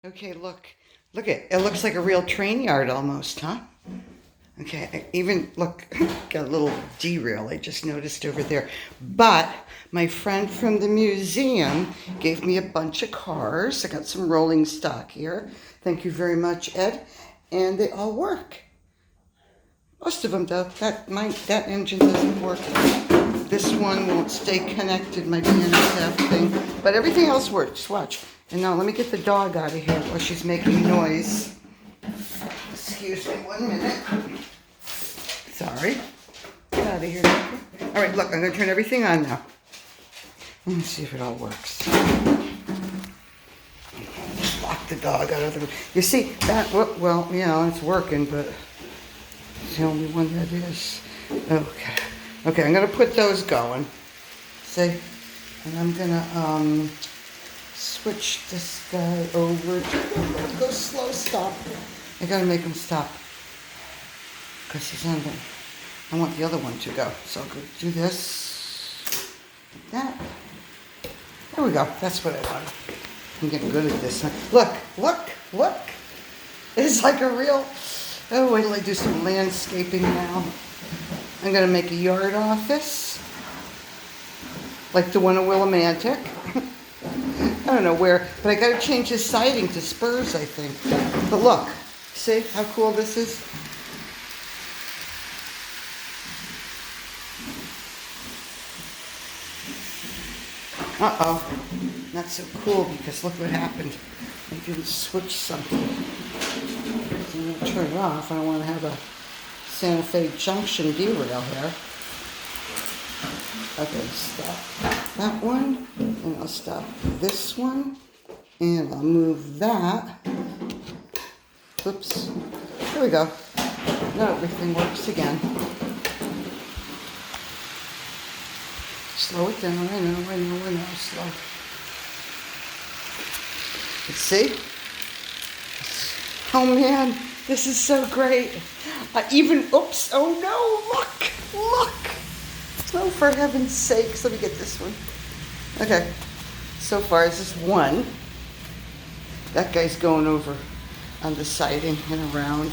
Okay, look it looks like a real train yard almost, huh? Okay, even look, got a little derail I just noticed over there. But my friend from the museum gave me a bunch of cars. I got some rolling stock here. Thank you very much, Ed. And they all work. Most of them though. That engine doesn't work. This one won't stay connected, my BNSF thing. But everything else works. Watch. And now let me get the dog out of here while she's making noise. Excuse me 1 minute. Sorry. Get out of here. All right, look, I'm going to turn everything on now. Let me see if it all works. Just lock the dog out of the room. You see, that, well, you know, it's working, but it's the only one that is. Okay. Okay, I'm going to put those going. See? And I'm going to switch this guy over to go slow stop. I got to make him stop because he's on the. I want the other one to go. So I'll go do this, like that. There we go. That's what I want. I'm getting good at this. Look. It's like a real. Oh, wait till I do some landscaping now. I'm going to make a yard office, like the one in Willimantic. I don't know where, but I got to change his siding to spurs, I think. But look, see how cool this is? Uh-oh, not so cool because look what happened. I didn't switch something. I'm going to turn it off. I don't want to have a Santa Fe Junction derail here. Okay, stop that one, and I'll stop this one, and I'll move that. Oops, there we go. Now everything works again. Slow it down, I know, slow. Let's see. Oh man, this is so great. Oops, oh no, look. Oh, for heaven's sakes, let me get this one. Okay, so far it's just one. That guy's going over on the siding and around.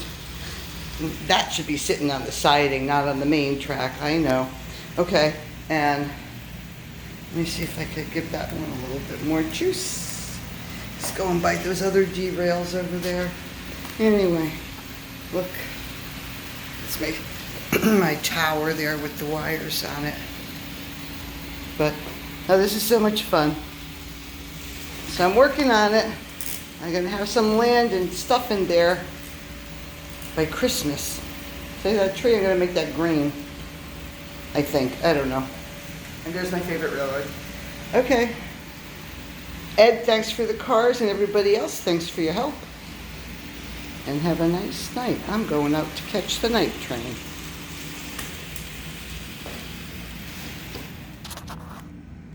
That should be sitting on the siding, not on the main track, I know. Okay, and let me see if I could give that one a little bit more juice. It's going by those other derails over there. Anyway, look, let's make my tower there with the wires on it. But oh, this is so much fun. So I'm working on it. I'm gonna have some land and stuff in there by Christmas. See that tree? I'm gonna make that green. I think. I don't know. And there's my favorite railroad. Okay. Ed, thanks for the cars, and everybody else, thanks for your help. And have a nice night. I'm going out to catch the night train.